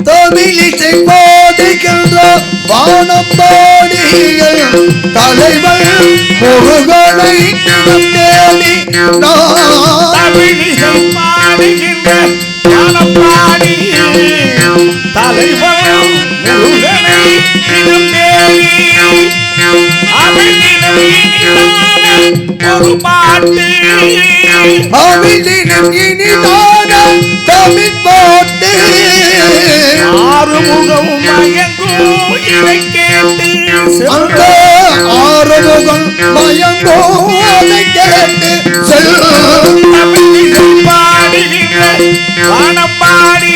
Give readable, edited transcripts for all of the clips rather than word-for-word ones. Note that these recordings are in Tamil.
தமிழிசை பாடுகின்ற வானம்பாடிகள் தலைவர் முருகனை தேடி தமிழிசை பாடுகின்ற வானம்பாடி தலைவர் முருகனை தேடி ஒரு பாட்டு அவிழினம் இனிதான தமிழ் பாட்டு ஆறுமுகம் மயங்கும் இதை கேட்டு அந்த ஆறுமுகம் மயங்கும் அதை கேட்டு தமிழிசை பாடுகின்ற வானம்பாடி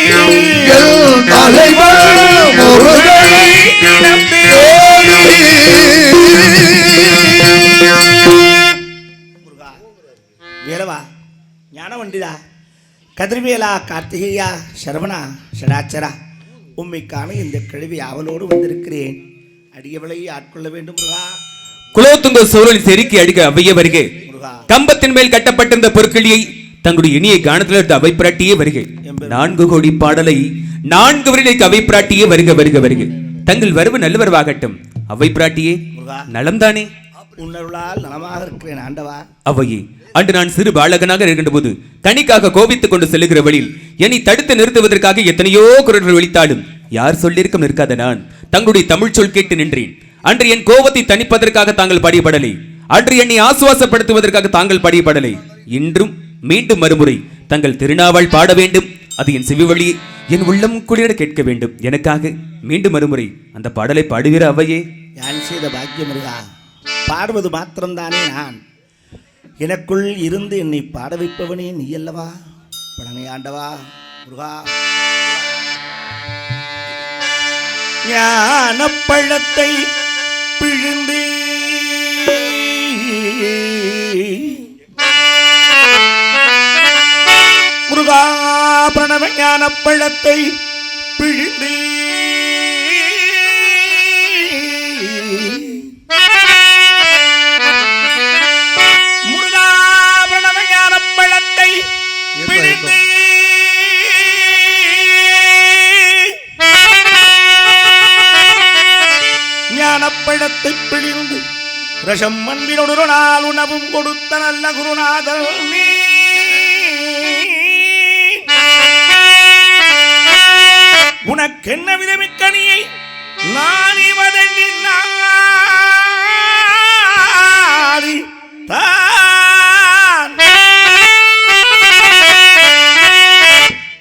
தலைவர் முருகனை வேலவா ஞான வண்டிதா கதிர்வேலா கார்த்திகையா சரவணா ஷடாச்சரா உண்மைக்கான இந்த கிழவி அவளோடு வந்திருக்கிறேன். அடியவளை ஆட்கொள்ள வேண்டும் முருகா. குலோத்துங்க சோழன் செருக்கி அடிக்க அவைய வருகை. கம்பத்தின் மேல் கட்டப்பட்ட இந்த பொற்களியை தங்களுடைய இனிய கானத்தில் எடுத்து அவை பிராட்டியே வருகை. 4 கோடி பாடலை 4 வரிலைக்கு அவை பிராட்டியே வருக வருக வருக. தங்கள் வரவு நல்லவரவாகட்டும். அவை பிராட்டியே நலம்தானே? உன்னருளால் நலமாக இருக்கிறேன் ஆண்டவா. அவையே அன்று நான் சிறு பாலகனாக இருக்கின்ற போது கனிக்காக கோபித்துக் கொண்டு செல்லுகிற வழியில் என்னை தடுத்து நிறுத்துவதற்காக எத்தனையோ குரல்கள் விழித்தாலும் யார் சொல்லிருக்கும் நிற்காத நான் தங்களுடைய தமிழ் சொல் கேட்டு நின்றேன். அன்று என் கோபத்தை தணிப்பதற்காக தாங்கள் பாடியப்படலை. அன்று என்னை ஆசுவாசப்படுத்துவதற்காக தாங்கள் பாடியப்படலை. இன்றும் மீண்டும் மறுமுறை தங்கள் திருநாவல் பாட வேண்டும். அது என் செவி வழியே என் உள்ளம் குளிர கேட்க வேண்டும். எனக்காக மீண்டும் மறுமுறை அந்த பாடலை பாடுகிற அவையே. யான் செய்த பாக்கியம் முருகா. பாடுவது மாத்திரம்தானே நான். எனக்குள் இருந்து என்னை பாட வைப்பவனே நீ அல்லவா பழனி ஆண்டவா முருகா. ஞான பழத்தை பிழிந்து முருகா பிரணவ ஞான பழத்தை பிழிந்து ஞானப்பழத்தை பிழிந்து ரசம் அன்பினொரு நாள் உணவும் கொடுத்த நல்ல குருநாதர் உனக்கென்ன விதமிக்கணியை நான் இவதெண்ணி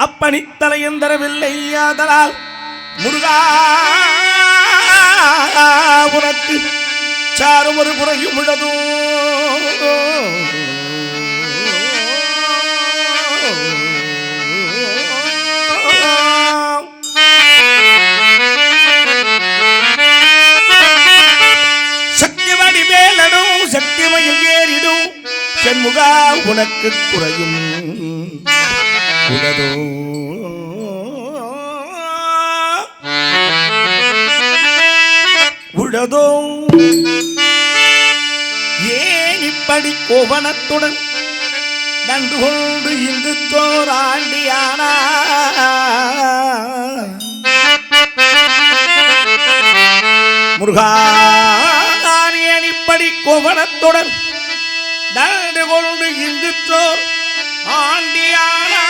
அப்பணித்தலையும் தரவில்லை. ஆதலால் முருகா உனக்கு சாரும் ஒரு குறையும் உள்ளதோ. சக்தி வடி மேலடும் சக்தி மயில் ஏறிடும் சென்முகா உனக்கு குறையும் உள்ளதோ. உள்ளதோ ஏன் இப்படி கோவணத்துடன் நன்று கொண்டு இங்கு தோராண்டியானா முருகா. ஏன் இப்படி கோவணத்துடன் நன்று கொண்டு இங்கு தோர் ஆண்டியானா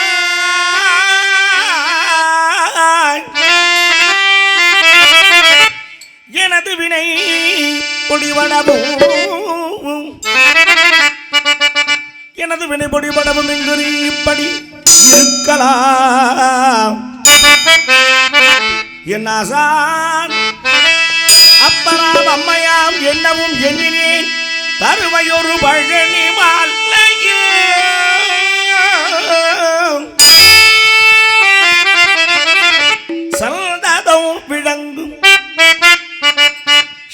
எனது வினை பொடிவடவும் எனது வினை பொடிவடவும் இங்கு இப்படி இருக்கலாம். என் ஆசான் அப்பனாம் அம்மையாம் என்னவும் எண்ணினேன் தருவையொரு பழனி மாலையில் சந்ததம் விளங்கும்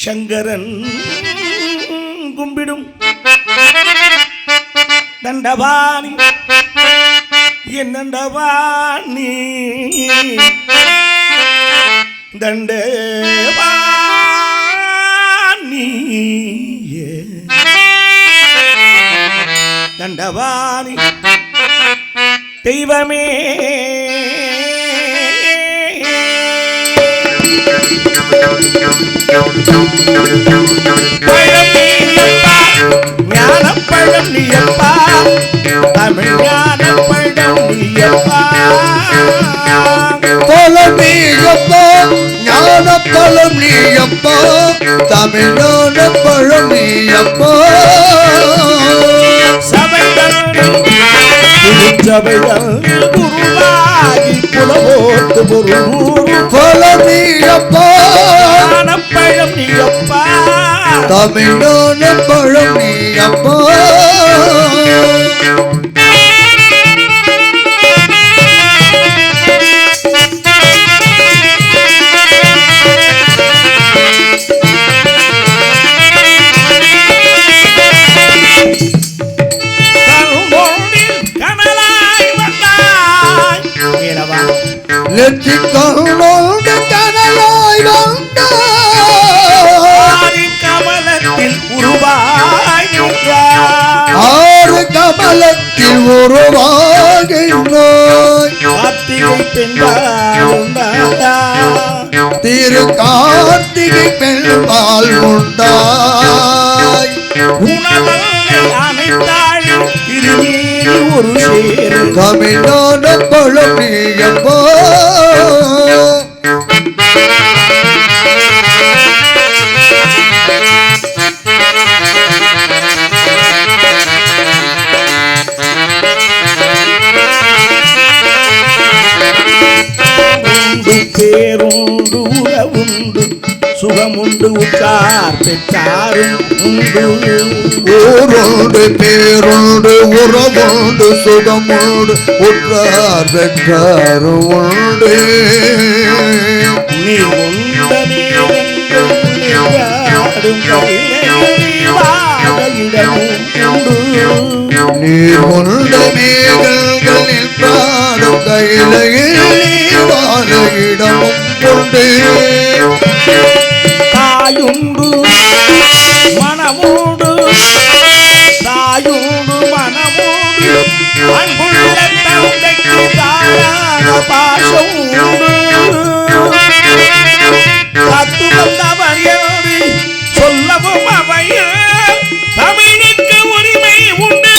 சங்கரன் கும்பிடும் தண்டபாணி என் தண்டபாணி தண்டபாணி தண்டபாணி தெய்வமே ஞானப்பழம் நீயப்பா தமிழ் ஞானப்பழம் நீயப்பா பழம் நீயப்பா ஞான பழம் நீயப்பா தமிழ்நாட பழம் நீயப்பா சபைகள் குருவாகி புலவோர்க்கு பொருள் பழம் நீயப்பா ஞானப்பழம் நீயப்பா தமிழ்நாட பழம் நீயப்பா லட்சிக்கண்ணோடு கனலாய் வந்தாய் கமலத்தில் உருவாய் நின்றாய் ஆறு கமலத்தில் உருவாகினோய் கார்த்திகை பெண்பால் திரு கார்த்திகை பெண்பால் உண்டாய் உணவல்லை அனைத்தாள் திருமேனி ஒரு சேரு தமிழ்நாட பழம் நீயப்பா பேருண்டு உறவுண்டு சுகமுண்டு உற்றார் பெற்றாரும் உண்டு ஊருண்டு பேருண்டு உறவுண்டு சுகமுண்டு உற்றார் பெற்றார் உண்டு நீ உண்டமே நீர் உண்ட மேகங்களில் பாடும் கையிலையில் நீர் வாழ இடமும் உண்டு தாயுண்டு மனமூடு தாயுண்டு மனமூடு அன்புள்ள தந்தைக்கு தாழாத பாசம் உண்டு கத்து வந்தவர் என்று சொல்லவும் அவையில் தமிழுக்கு உரிமை உண்டு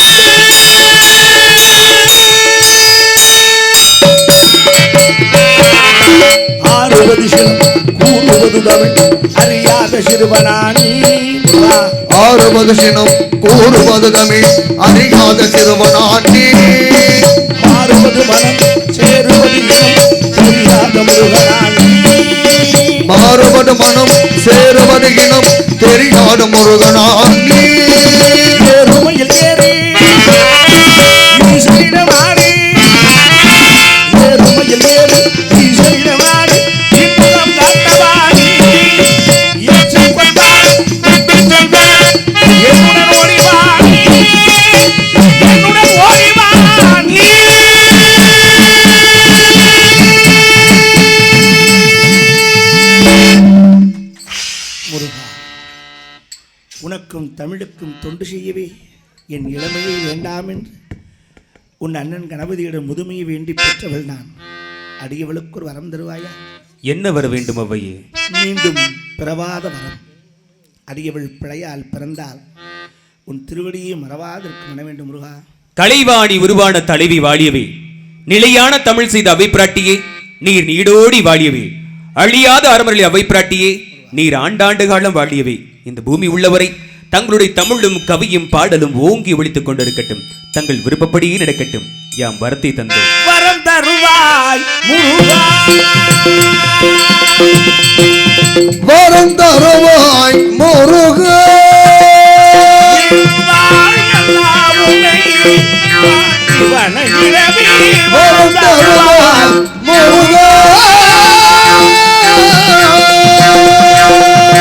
ஆறுவது சிலம் கூறுவது தமிழ் அறியாத சிறுவனானி ஆறுவது சினம் கூறுவது தமிழ் அறியாத சிறுவனானி மாறுவது மனம் சேருவது இனம் தெரியாத முருகனானி மாறுவது மனம் சேருவது இனம் தெரியாத முருகனானி ஏறுமையில் ஏறி ஈசனிடமாடி ஏறுமையில் ஏறி ஈசனிடமாடி இன்பம் காட்டவாடி இயற்கை கொண்டால் செல்வான் என்னுடன் ஓடிவாடி என்னுடன் ஓடிவாடி முருகா உனக்கும் தமிழுக்கும் தொண்டு செய்யவே என் இளமையை வேண்டாம் என்று உன் அண்ணன் கணபதியிடம் முதுமையை வேண்டி பெற்றவள் நான் அடியவளுக்கு ஒரு வரம் தருவாயா என்ன வர வேண்டும் அவ்வையே மீண்டும் பிறவாத வரம் அடியவள் பிழையால் பிறந்தால் உன் திருவடியை மறவாதற்கு மன வேண்டும் முருகா கலைவாணி உருவான தலைவி வாழியவே நிலையான தமிழ் செய்த அவை பிராட்டியே நீர் நீடோடி வாழியவே அழியாத அறமரளி அவை பிராட்டியே நீர் ஆண்டாண்டு காலம் வாழியவே இந்த பூமி உள்ளவரை தங்களுடைய தமிழும் கவியும் பாடலும் ஓங்கி ஒழித்துக் கொண்டிருக்கட்டும் தங்கள் விருப்பப்படியே நடக்கட்டும் யாம் வரத்தை தந்தோம் வரம் தருவாய் முருகா வரம் தருவாய் முருகா வணங்கிடவே வரம் தருவாய்